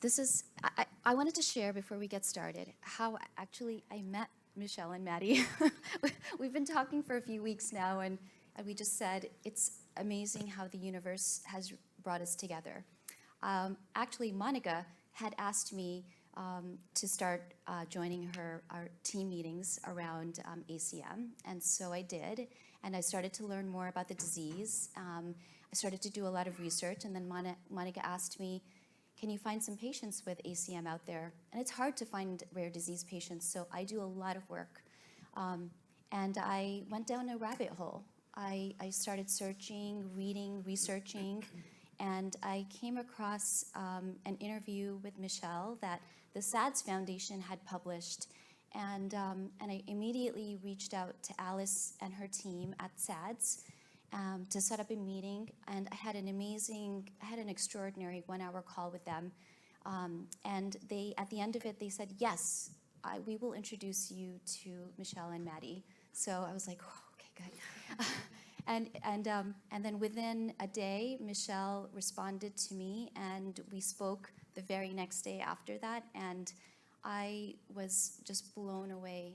I wanted to share before we get started how actually I met Michelle and Maddie. We've been talking for a few weeks now, and we just said it's amazing how the universe has brought us together. Actually, Monica had asked me to start joining our team meetings around ACM, and so I did, and I started to learn more about the disease. I started to do a lot of research, and then Monica asked me, can you find some patients with ACM out there? And it's hard to find rare disease patients, so I do a lot of work. And I went down a rabbit hole. I started searching, reading, researching, and I came across an interview with Michelle that the SADS Foundation had published. And I immediately reached out to Alice and her team at SADS to set up a meeting, and I had an extraordinary 1-hour call with them, and at the end of it, they said, yes, we will introduce you to Michelle and Maddie. So I was like, oh, okay, good. And then within a day, Michelle responded to me, and we spoke the very next day after that, and I was just blown away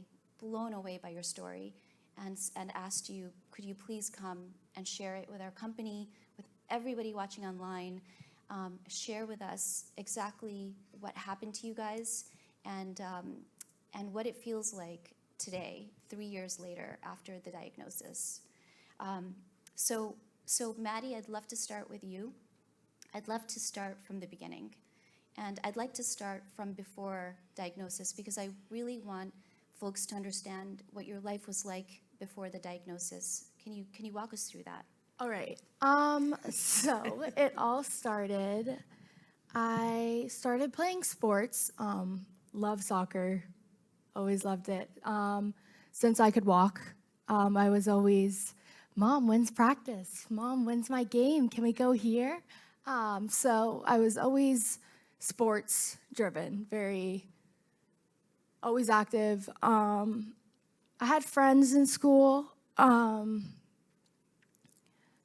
by your story, and asked you, could you please come and share it with our company, with everybody watching online, share with us exactly what happened to you guys, and what it feels like today, 3 years later after the diagnosis. So Maddie, I'd love to start with you. I'd love to start from the beginning. And I'd like to start from before diagnosis, because I really want folks to understand what your life was like before the diagnosis. Can you walk us through that? All right. So it all started, I started playing sports, love soccer, always loved it. Since I could walk, I was always, Mom, when's practice? Mom, when's my game? Can we go here? So I was always sports driven, always active. I had friends in school,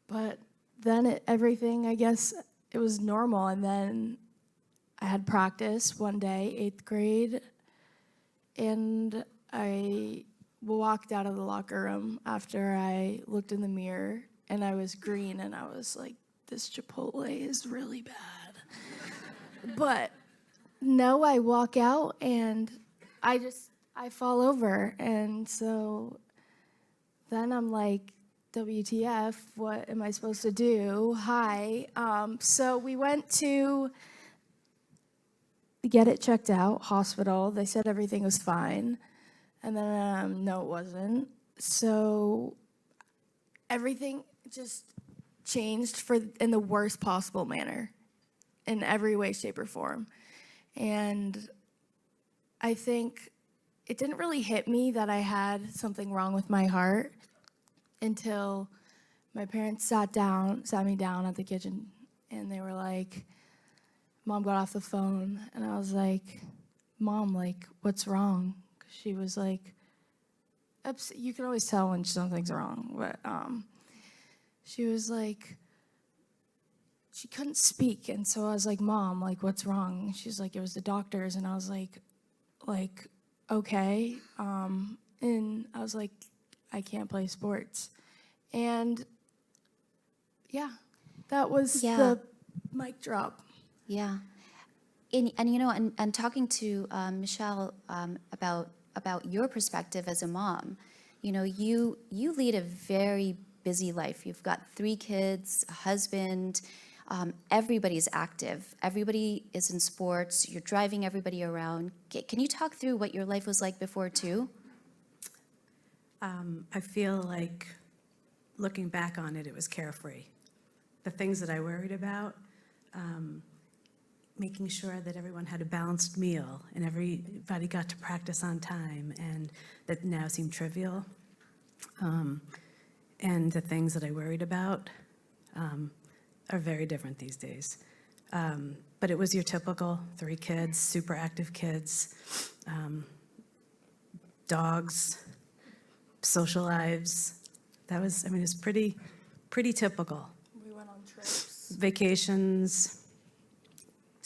but then everything, I guess, it was normal. And then I had practice one day, 8th grade, and I walked out of the locker room after I looked in the mirror, and I was green, and I was like, this Chipotle is really bad. But no, I walk out, and I fall over, and so then I'm like, WTF, what am I supposed to do? Hi. So we went to get it checked out, hospital. They said everything was fine. And then, no, it wasn't. So everything just changed in the worst possible manner, in every way, shape, or form. And I think it didn't really hit me that I had something wrong with my heart until my parents sat me down at the kitchen, and they were like, Mom got off the phone, and I was like, Mom, like, what's wrong? She was like, you can always tell when something's wrong, but she was like, she couldn't speak, and so I was like, Mom, like, what's wrong? She's like, it was the doctors, and I was like, okay, and I was like, I can't play sports. And yeah, that was the mic drop. Yeah. And you know, and talking to Michelle about your perspective as a mom, you know, you lead a very busy life. You've got 3 kids, a husband, everybody's active, everybody is in sports, you're driving everybody around. Can you talk through what your life was like before too? I feel like, looking back on it, it was carefree. The things that I worried about, making sure that everyone had a balanced meal and everybody got to practice on time, and that now seem trivial. And the things that I worried about are very different these days. But it was your typical 3 kids, super active kids, dogs, social lives. That was, I mean, it's pretty typical. We went on trips. Vacations,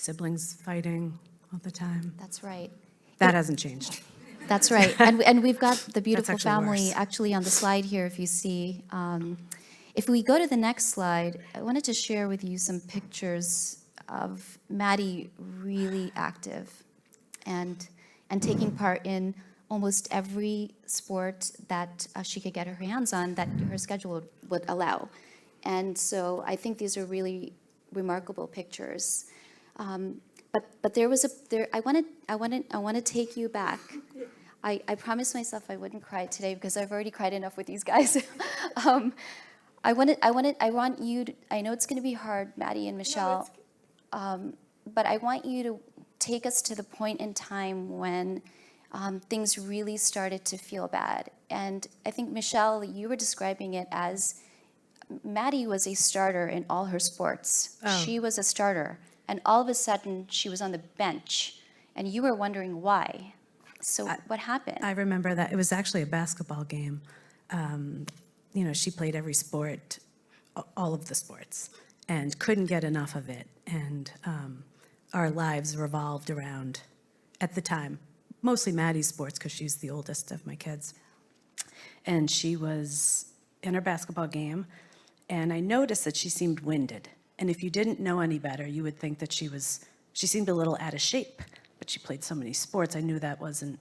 siblings fighting all the time. That's right. That hasn't changed. That's right. And we've got the beautiful actually family worse. actually on the slide here, if you see. If we go to the next slide, I wanted to share with you some pictures of Maddie really active and taking part in almost every sport that she could get her hands on that her schedule would allow. And so I think these are really remarkable pictures. But there was I want to take you back. I promised myself I wouldn't cry today because I've already cried enough with these guys. I want you to, I know it's going to be hard, Maddie and Michelle, but I want you to take us to the point in time when things really started to feel bad. And I think, Michelle, you were describing it as Maddie was a starter in all her sports. Oh. She was a starter. And all of a sudden, she was on the bench. And you were wondering why. So what happened? I remember that. It was actually a basketball game. She played every sport, all of the sports, and couldn't get enough of it. And our lives revolved around, at the time, mostly Maddie's sports because she's the oldest of my kids. And she was in her basketball game, and I noticed that she seemed winded. And if you didn't know any better, you would think that she seemed a little out of shape, but she played so many sports, I knew that wasn't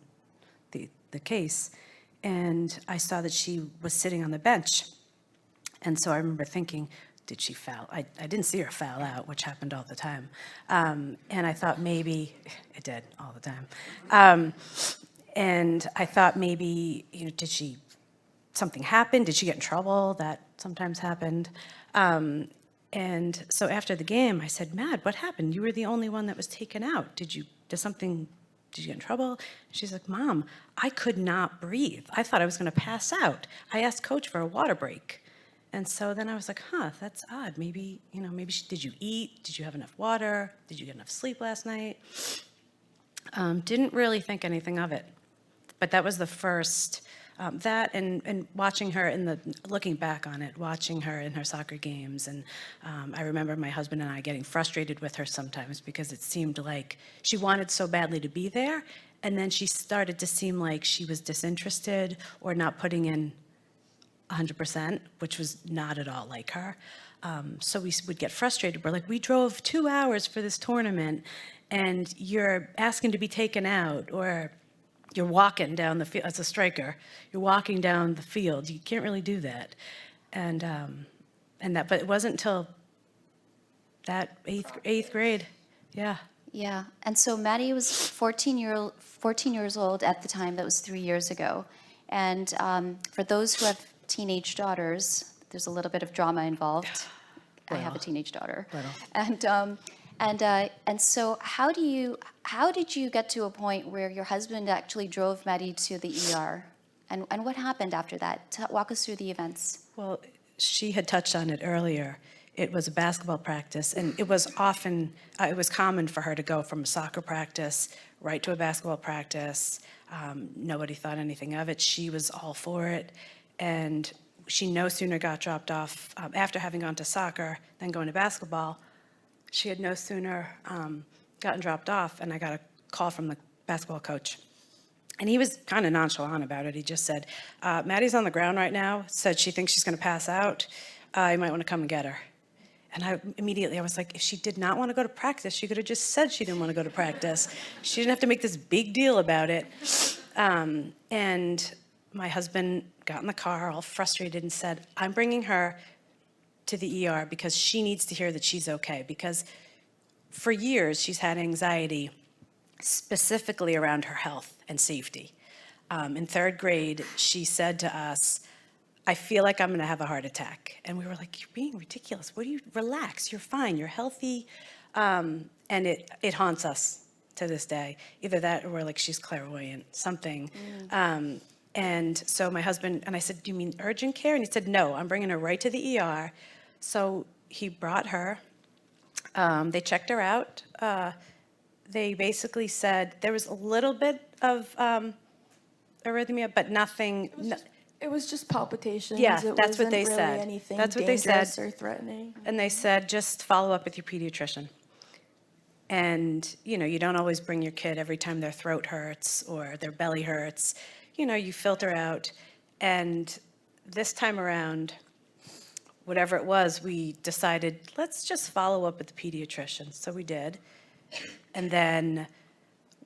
the case. And I saw that she was sitting on the bench. And so I remember thinking, did she foul? I didn't see her foul out, which happened all the time. And I thought maybe, it did all the time. And I thought maybe, something happened? Did she get in trouble? That sometimes happened. And so after the game, I said, Mad, what happened? You were the only one that was taken out. Did you get in trouble? She's like, Mom, I could not breathe. I thought I was going to pass out. I asked Coach for a water break. And so then I was like, that's odd. Maybe, did you eat? Did you have enough water? Did you get enough sleep last night? Didn't really think anything of it. But that was the first, that and watching her looking back on it, watching her in her soccer games. And I remember my husband and I getting frustrated with her sometimes because it seemed like she wanted so badly to be there. And then she started to seem like she was disinterested or not putting in 100%, which was not at all like her. So we would get frustrated. We're like, we drove 2 hours for this tournament and you're asking to be taken out, or you're walking down the field as a striker. You're walking down the field. You can't really do that. But it wasn't until that eighth grade. Yeah. Yeah, and so Maddie was 14 years old at the time. That was 3 years ago. And for those who have teenage daughters, there's a little bit of drama involved. I have a teenage daughter. And so how did you get to a point where your husband actually drove Maddie to the ER? And what happened after that? Walk us through the events. Well, she had touched on it earlier. It was a basketball practice, and it was common for her to go from a soccer practice right to a basketball practice. Nobody thought anything of it. She was all for it, and she no sooner got dropped off after having gone to soccer than going to basketball. She had no sooner gotten dropped off, and I got a call from the basketball coach. And he was kind of nonchalant about it. He just said, Maddie's on the ground right now, said she thinks she's going to pass out. You might want to come and get her. And I was like, if she did not want to go to practice, she could have just said she didn't want to go to practice. She didn't have to make this big deal about it. And my husband got in the car all frustrated and said, I'm bringing her to the ER because she needs to hear that she's okay. Because for years, she's had anxiety specifically around her health and safety. In third grade, she said to us, I feel like I'm going to have a heart attack. And we were like, you're being ridiculous. Relax, you're fine, you're healthy. And it haunts us to this day. Either that or we're like, she's clairvoyant, something. And so my husband, and I said, do you mean urgent care? And he said, no, I'm bringing her right to the ER. So he brought her. They checked her out. They basically said there was a little bit of arrhythmia, but nothing. It was just palpitations. Yeah, It that's what wasn't they really said. Anything That's what they said. dangerous or threatening. And they said, just follow up with your pediatrician. And, you don't always bring your kid every time their throat hurts or their belly hurts. You filter out. And this time around, whatever it was, we decided, let's just follow up with the pediatrician. So we did. And then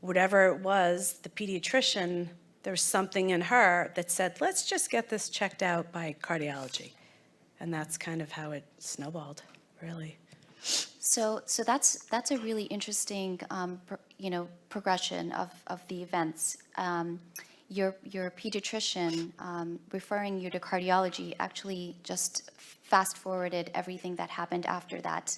whatever it was, the pediatrician, there was something in her that said, let's just get this checked out by cardiology. And that's kind of how it snowballed, really. So that's a really interesting, progression of the events. Your pediatrician referring you to cardiology actually just fast forwarded everything that happened after that.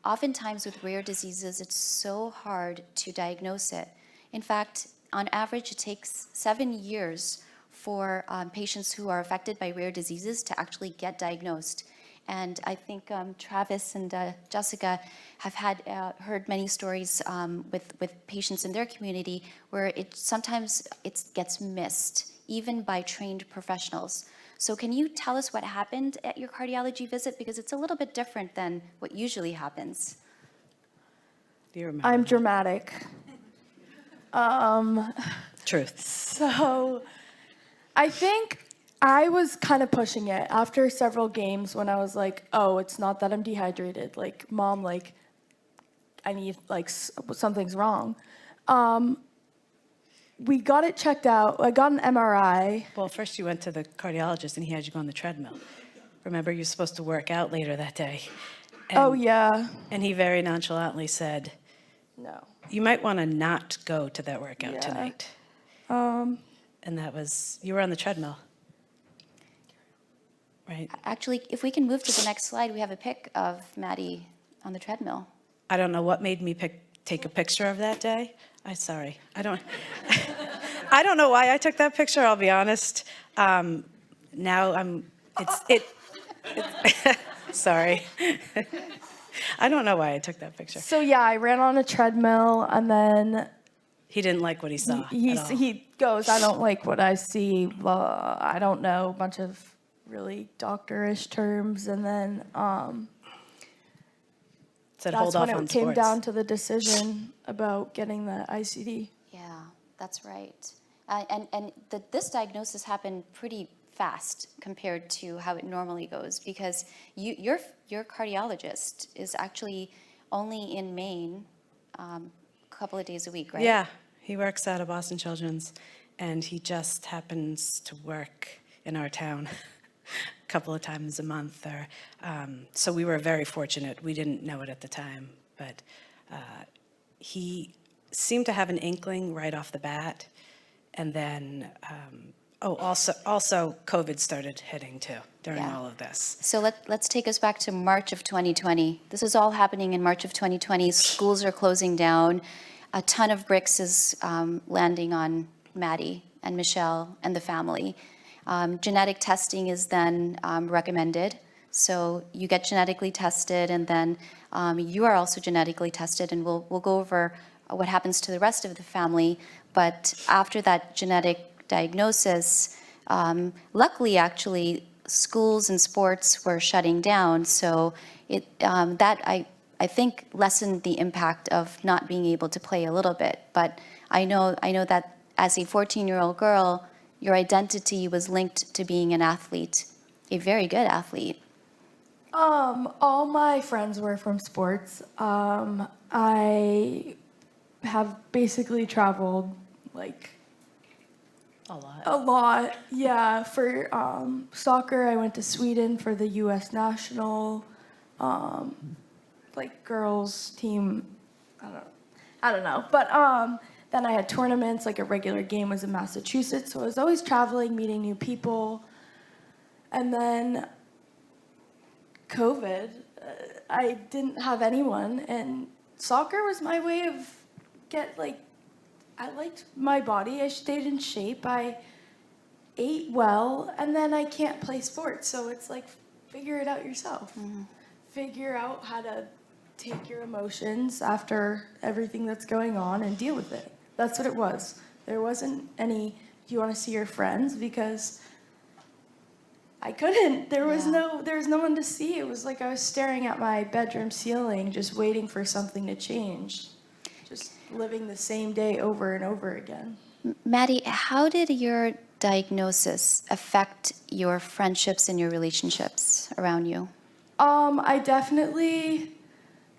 Oftentimes with rare diseases, it's so hard to diagnose it. In fact, on average, it takes 7 years for patients who are affected by rare diseases to actually get diagnosed. And I think Travis and Jessica have heard many stories with patients in their community where sometimes it gets missed, even by trained professionals. So can you tell us what happened at your cardiology visit? Because it's a little bit different than what usually happens. Do you remember? I'm dramatic. Truth. So I think I was kind of pushing it after several games when I was like, oh, it's not that I'm dehydrated. Like, Mom, like, I need, like, something's wrong. We got it checked out. I got an MRI. Well, first you went to the cardiologist and he had you go on the treadmill. Remember, you're supposed to work out later that day. Oh, yeah. And he very nonchalantly said, No. you might want to not go to that workout tonight. And that was, you were on the treadmill, right? Actually, if we can move to the next slide, we have a pic of Maddie on the treadmill. I don't know what made me take a picture of that day. I don't know why I took that picture, I'll be honest. Now sorry. I don't know why I took that picture. So, yeah, I ran on a treadmill, and then He didn't like what he saw he at all. he goes, I don't like what I see. I don't know, a bunch of really doctorish terms, and then Said, that's hold off when on it came sports. down to the decision about getting the ICD. Yeah, that's right. And this diagnosis happened pretty fast compared to how it normally goes, because your cardiologist is actually only in Maine a couple of days a week, right? Yeah, he works out of Boston Children's, and he just happens to work in our town a couple of times a month. So we were very fortunate. We didn't know it at the time, but he seemed to have an inkling right off the bat. And then, also COVID started hitting too during Yeah. all of this. So let's take us back to March of 2020. This is all happening in March of 2020. Schools are closing down. A ton of bricks is landing on Maddie and Michelle and the family. Genetic testing is then recommended. So you get genetically tested, and then you are also genetically tested, and we'll go over what happens to the rest of the family. But after that genetic diagnosis, luckily, actually, schools and sports were shutting down. So I think lessened the impact of not being able to play a little bit. But I know that as a 14-year-old girl, your identity was linked to being an athlete, a very good athlete. All my friends were from sports. I have basically traveled like a lot. Yeah, for soccer, I went to Sweden for the U.S. national, like girls team. I don't know. But then I had tournaments. Like a regular game was in Massachusetts, so I was always traveling, meeting new people. And then COVID, I didn't have anyone, and soccer was my way of I liked my body. I stayed in shape. I ate well, and then I can't play sports, so it's like figure it out yourself. Mm-hmm. Figure out how to take your emotions after everything that's going on and deal with it. That's what it was. There wasn't any, do you want to see your friends? Because I couldn't. There was Yeah. no one to see. It was like I was staring at my bedroom ceiling, just waiting for something to change. Just living the same day over and over again. Maddie, how did your diagnosis affect your friendships and your relationships around you? I definitely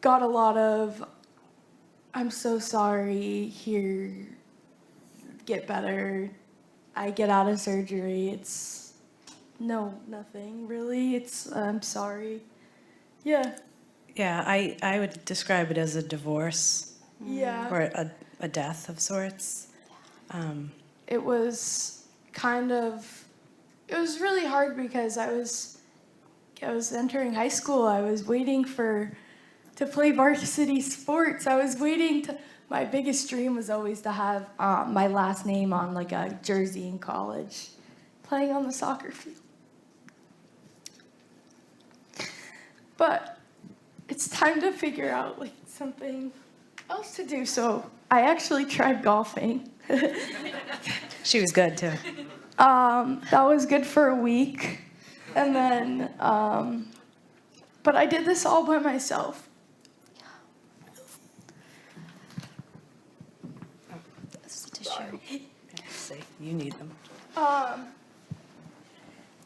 got a lot of, I'm so sorry, here, get better, I get out of surgery, it's, no, nothing, really, it's, I'm sorry. Yeah, Yeah, I would describe it as a divorce yeah. or a death of sorts. It was kind of, it was really hard because I was entering high school. I was waiting to play varsity sports. I was waiting to, my biggest dream was always to have my last name on like a jersey in college, playing on the soccer field. But it's time to figure out like something else to do. So I actually tried golfing. She was good too. That was good for a week. And then, but I did this all by myself. This is a tissue. See, you need them.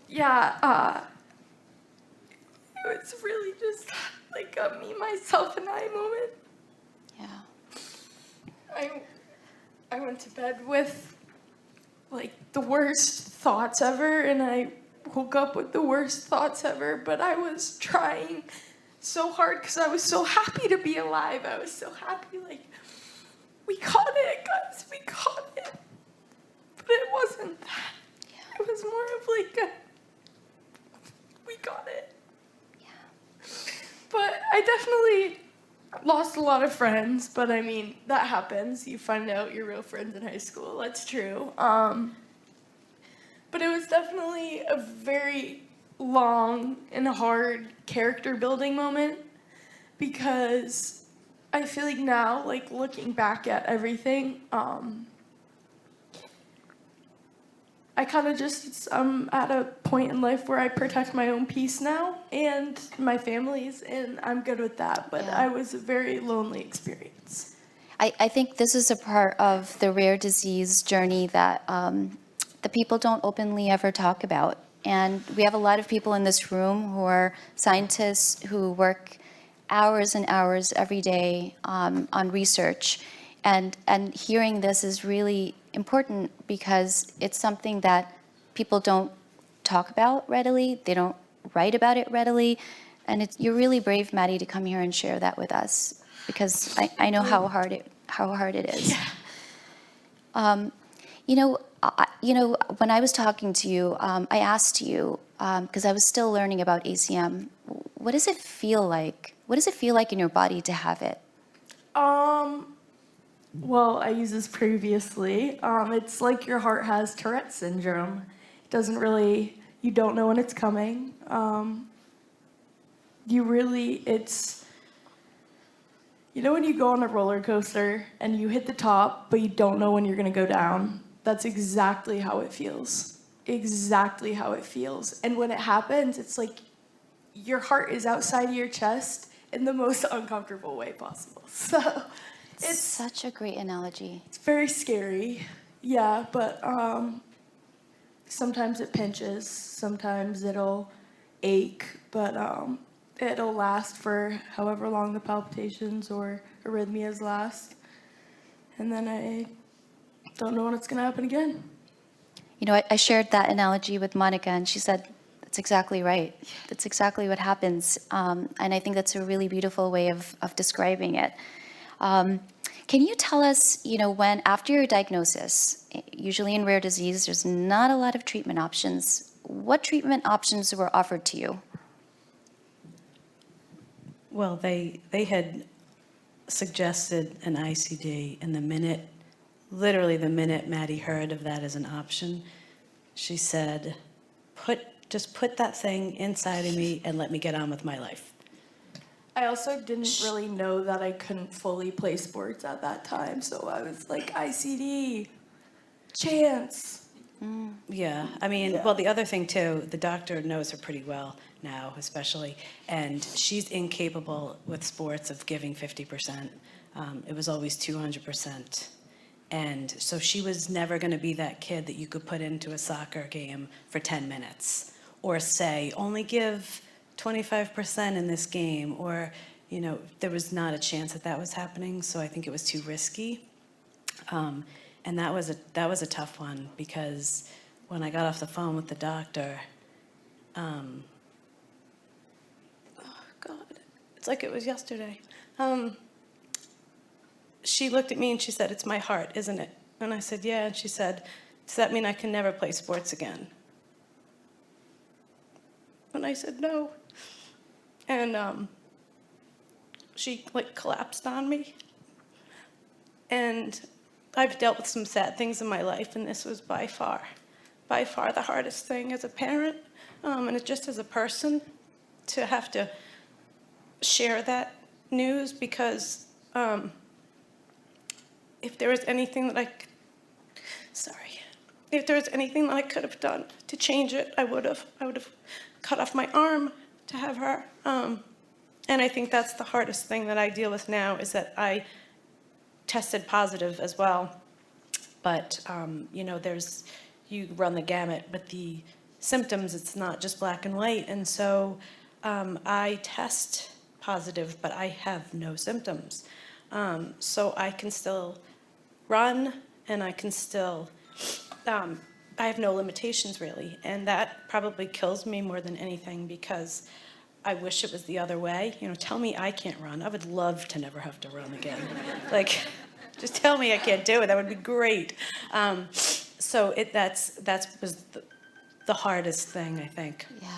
Yeah, it was really just like a me, myself, and I moment. Yeah. I went to bed with like the worst thoughts ever, and I woke up with the worst thoughts ever, but I was trying so hard because I was so happy to be alive. I was so happy, like, we caught it, guys, we caught it. But it wasn't that. Yeah. It was more of like a, we got it. Yeah. But I definitely lost a lot of friends, but I mean, that happens. You find out your real friends in high school, that's true. But it was definitely a very long and hard character building moment because I feel like now, like looking back at everything, I kind of just, I'm at a point in life where I protect my own peace now and my family's, and I'm good with that. But Yeah. I was a very lonely experience. I think this is a part of the rare disease journey that the people don't openly ever talk about. And we have a lot of people in this room who are scientists who work hours and hours every day on research. And hearing this is really important because it's something that people don't talk about readily. They don't write about it readily. And you're really brave, Maddie, to come here and share that with us because I know how hard it is. When I was talking to you, I asked you, because I was still learning about ACM, what does it feel like? What does it feel like in your body to have it? Well, I used this previously. It's like your heart has Tourette's syndrome. It doesn't really, you don't know when it's coming. It's, you know when you go on a roller coaster and you hit the top, but you don't know when you're gonna go down? That's exactly how it feels. Exactly how it feels. And when it happens, it's like your heart is outside of your chest in the most uncomfortable way possible. So It's such a great analogy. it's very scary, yeah, but sometimes it pinches, sometimes it'll ache, but it'll last for however long the palpitations or arrhythmias last. And then I don't know when it's going to happen again. You know, I shared that analogy with Monica, and she said, that's exactly right. That's exactly what happens. And I think that's a really beautiful way of describing it. Can you tell us, when after your diagnosis, usually in rare disease, there's not a lot of treatment options. What treatment options were offered to you? Well, they had suggested an ICD, and literally the minute Maddie heard of that as an option, she said, just put that thing inside of me and let me get on with my life. I also didn't really know that I couldn't fully play sports at that time, so I was like, ICD, chance, Yeah, I mean, well, the other thing too, the doctor knows her pretty well now, especially, and she's incapable with sports of giving 50%. It was always 200%. And so she was never going to be that kid that you could put into a soccer game for 10 minutes, or say, only give 25% in this game, or, there was not a chance that that was happening, so I think it was too risky. And that was a tough one, because when I got off the phone with the doctor, oh God, it's like it was yesterday. She looked at me and she said, "It's my heart, isn't it?" And I said, "Yeah." And she said, "Does that mean I can never play sports again?" And I said, "No." And she collapsed on me. And I've dealt with some sad things in my life, and this was by far the hardest thing as a parent, and just as a person, to have to share that news, because if there was anything that I could have done to change it, I would have cut off my arm to have her. And I think that's the hardest thing that I deal with now, is that I tested positive as well. But, you run the gamut. But the symptoms, it's not just black and white. And so I test positive, but I have no symptoms. So I can still run, and I can still, I have no limitations really. And that probably kills me more than anything, because I wish it was the other way. Tell me I can't run. I would love to never have to run again. Just tell me I can't do it. That would be great. So that was the hardest thing, I think. Yeah.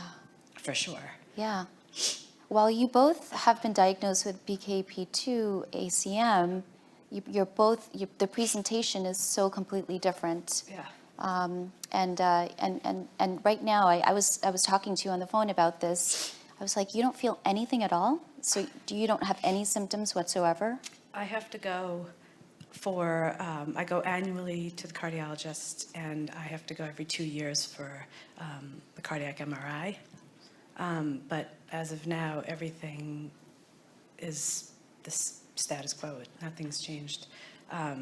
For sure. Yeah. While you both have been diagnosed with BKP2 ACM, the presentation is so completely different. Yeah. And right now, I was talking to you on the phone about this. I was like, you don't feel anything at all? So you don't have any symptoms whatsoever? I have to go I go annually to the cardiologist, and I have to go every 2 years for the cardiac MRI. But as of now, everything is the status quo. Nothing's changed. I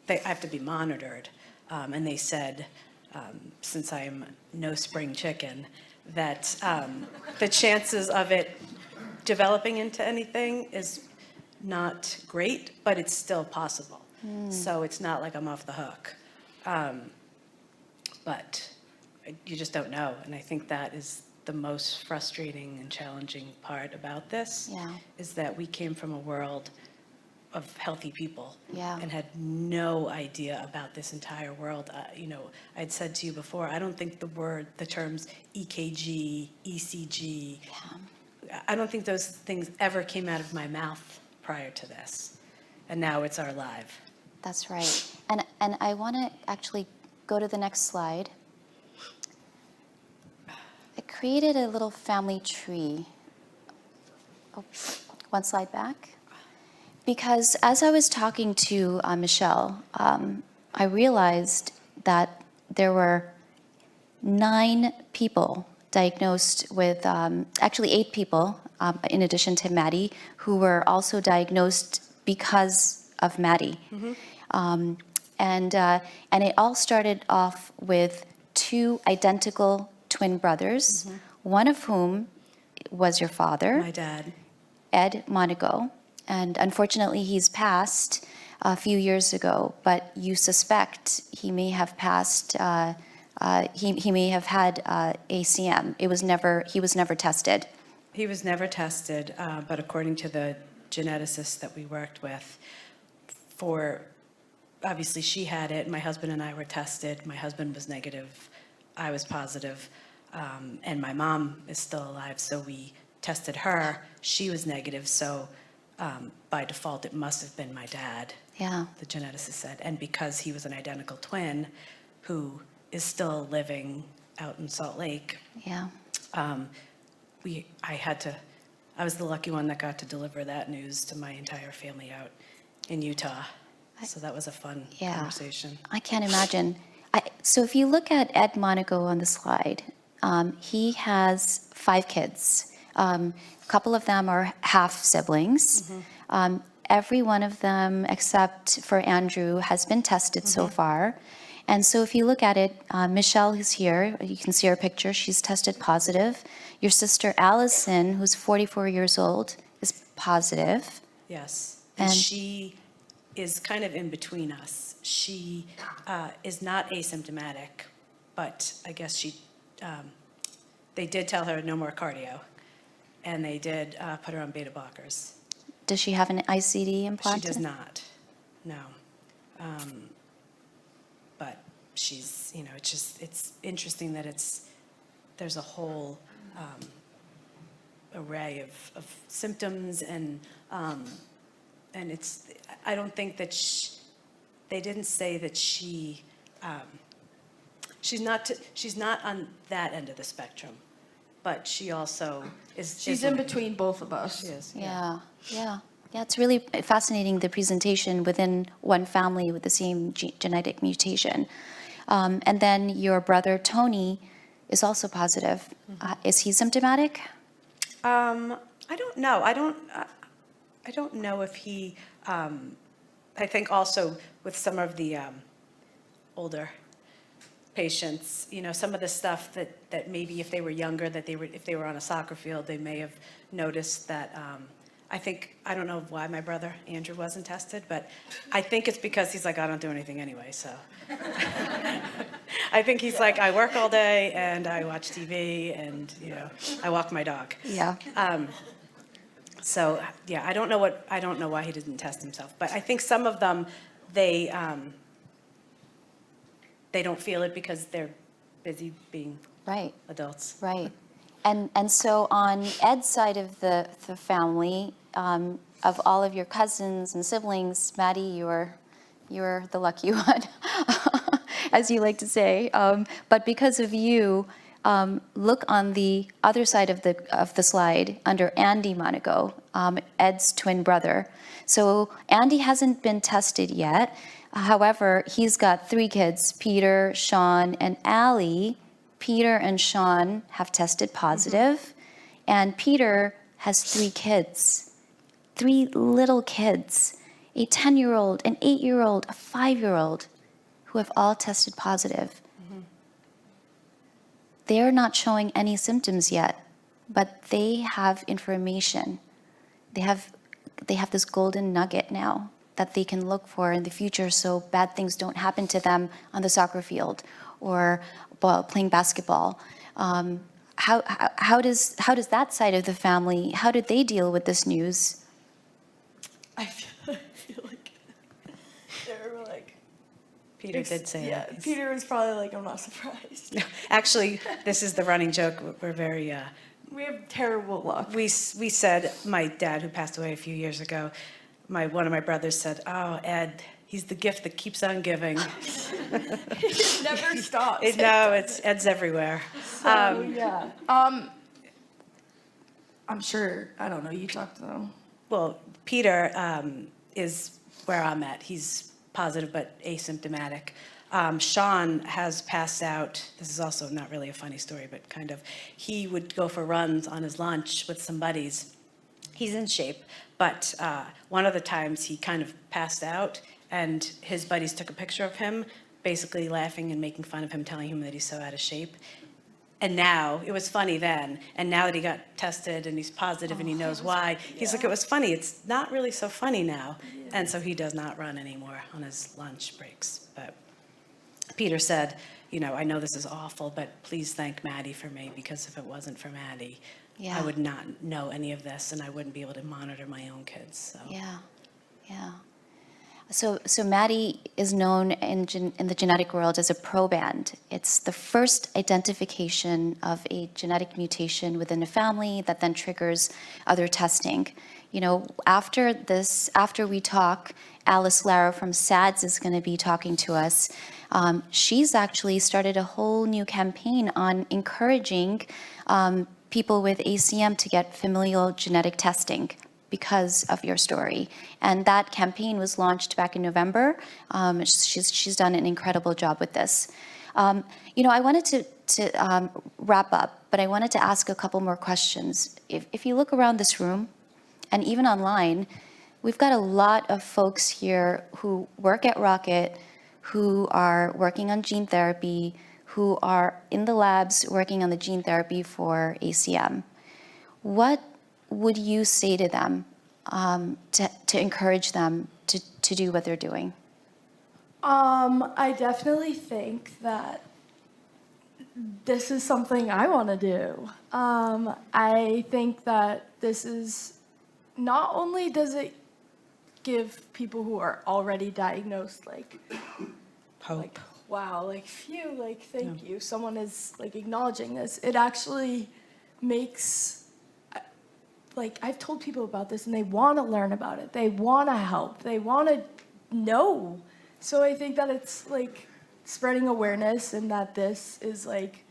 have to be monitored, and they said, since I'm no spring chicken, that the chances of it developing into anything is not great, but it's still possible. So it's not like I'm off the hook. But you just don't know. And I think that is the most frustrating and challenging part about this, is that we came from a world of healthy people, and had no idea about this entire world. I'd said to you before, I don't think the terms EKG, ECG, I don't think those things ever came out of my mouth prior to this. And now it's our life. That's right. And I want to actually go to the next slide. I created a little family tree. Oh, one slide back. Because as I was talking to Michelle, I realized that there were 9 people diagnosed with, actually 8 people, in addition to Maddie, who were also diagnosed because of Maddie. And it all started off with 2 identical twin brothers, one of whom was your father. My dad. Ed Monaco. And unfortunately, he's passed a few years ago, but you suspect he may have passed, he may have had ACM. He was never tested. He was never tested, but according to the geneticist that we worked with, obviously she had it, my husband and I were tested. My husband was negative, I was positive, and my mom is still alive, so we tested her. She was negative, so by default it must have been my dad, the geneticist said. And because he was an identical twin who is still living out in Salt Lake, I was the lucky one that got to deliver that news to my entire family out in Utah. So that was a fun conversation. I can't imagine. So if you look at Ed Monaco on the slide, he has 5 kids. A couple of them are half siblings. Every one of them, except for Andrew, has been tested so far. And so if you look at it, Michelle, who's here, you can see her picture, she's tested positive. Your sister Allison, who's 44 years old, is positive. Yes, and And- she is kind of in between us. She is not asymptomatic, but I guess they did tell her no more cardio, and they did put her on beta blockers. Does she have an ICD implanted? She does not, no. But she's, it's interesting that there's a whole array of symptoms, and I don't think that they didn't say that she's not on that end of the spectrum, but she also is. She's in between both of us. She is. Yeah. It's really fascinating, the presentation within one family with the same genetic mutation. And then your brother, Tony, is also positive. Is he symptomatic? I don't know. I don't know if he, I think also with some of the older patients, some of the stuff that maybe if they were younger, if they were on a soccer field, they may have noticed that, I don't know why my brother Andrew wasn't tested, but I think it's because he's like, I don't do anything anyway, so. I think he's like, I work all day and I watch TV and, I walk my dog. Yeah. So, yeah, I don't know why he didn't test himself, but I think some of them, they don't feel it because they're busy being Right. adults. Right. And so on Ed's side of the family, of all of your cousins and siblings, Maddie, you're the lucky one, as you like to say. But because of you, look on the other side of the slide under Andy Monaco, Ed's twin brother. So Andy hasn't been tested yet. However, he's got 3 kids, Peter, Sean, and Allie. Peter and Sean have tested positive, and Peter has 3 kids, 3 little kids, a 10-year-old, an 8-year-old, a 5-year-old, who have all tested positive. They're not showing any symptoms yet, but they have information. They have this golden nugget now that they can look for in the future, so bad things don't happen to them on the soccer field or playing basketball. How does that side of the family, how did they deal with this news? I feel like they were like. Peter did say Yeah, it. Peter was probably like, I'm not surprised. Actually, this is the running joke. We're very, We have terrible luck. we said, my dad, who passed away a few years ago, one of my brothers said, oh, Ed, he's the gift that keeps on giving. It never stops. Ed's everywhere. So, yeah. I'm sure, I don't know, you talked to them. Well, Peter is where I'm at. He's positive but asymptomatic. Sean has passed out. This is also not really a funny story, but kind of. He would go for runs on his lunch with some buddies. He's in shape, but one of the times he kind of passed out, and his buddies took a picture of him, basically laughing and making fun of him, telling him that he's so out of shape. And now, it was funny then, and now that he got tested and he's positive and he knows why, he's like, it was funny. It's not really so funny now. And so he does not run anymore on his lunch breaks. But Peter said, I know this is awful, but please thank Maddie for me, because if it wasn't for Maddie, Yeah. I would not know any of this, and I wouldn't be able to monitor my own kids. So. Yeah. So Maddie is known in the genetic world as a proband. It's the first identification of a genetic mutation within a family that then triggers other testing. After we talk, Alice Lara from SADS is going to be talking to us. She's actually started a whole new campaign on encouraging people with ACM to get familial genetic testing. because of your story. And that campaign was launched back in November. She's done an incredible job with this. I wanted to wrap up, but I wanted to ask a couple more questions. If you look around this room, and even online, we've got a lot of folks here who work at Rocket, who are working on gene therapy, who are in the labs working on the gene therapy for ACM. What would you say to them to encourage them to do what they're doing? I definitely think that this is something I want to do. I think that this is, not only does it give people who are already diagnosed Hope. like wow, like phew, like thank you, someone is like acknowledging this. It actually makes, like, I've told people about this and they want to learn about it, they want to help, they want to know. So I think that it's like spreading awareness, and that this is like,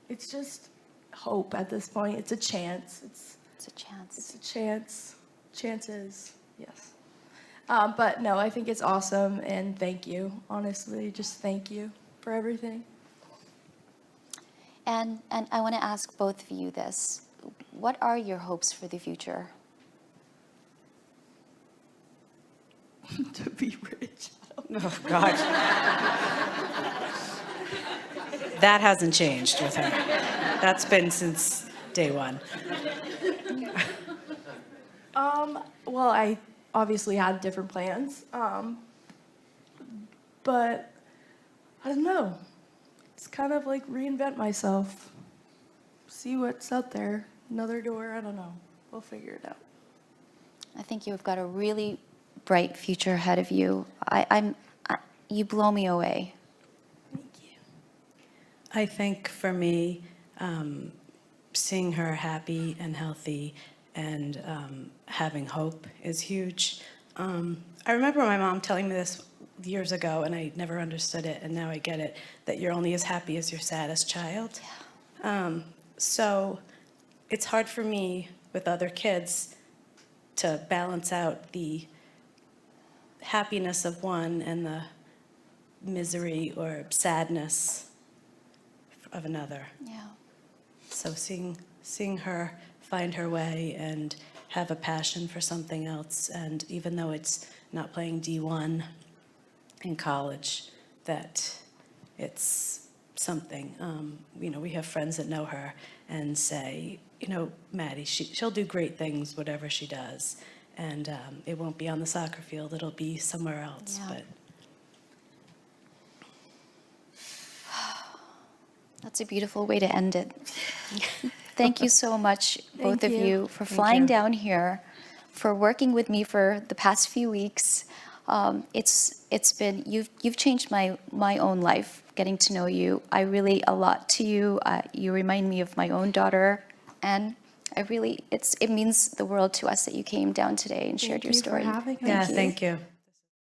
it's just hope at this point. It's a chance. It's a chance. It's a chance. Chances, yes. But no, I think it's awesome, and thank you. Honestly, just thank you for everything. And I want to ask both of you this. What are your hopes for the future? To be rich. Oh, God. That hasn't changed with her. That's been since day one. Well, I obviously had different plans, but I don't know. It's kind of like reinvent myself, see what's out there, another door, I don't know. We'll figure it out. I think you've got a really bright future ahead of you. You blow me away. Thank you. I think for me, seeing her happy and healthy and having hope is huge. I remember my mom telling me this years ago, and I never understood it, and now I get it, that you're only as happy as your saddest child. Yeah. So it's hard for me with other kids to balance out the happiness of one and the misery or sadness of another. Yeah. So seeing her find her way and have a passion for something else, and even though it's not playing D1 in college, that it's something. We have friends that know her and say, Maddie, she'll do great things, whatever she does, and it won't be on the soccer field, it'll be somewhere else. Yeah. But That's a beautiful way to end it. Thank you so much, both Thank of you. you, for Thank flying you. down here, for working with me for the past few weeks. It's been, you've changed my own life, getting to know you. I relate a lot to you. You remind me of my own daughter, and it means the world to us that you came down today and shared your story. Thank you for having me. yeah, thank you.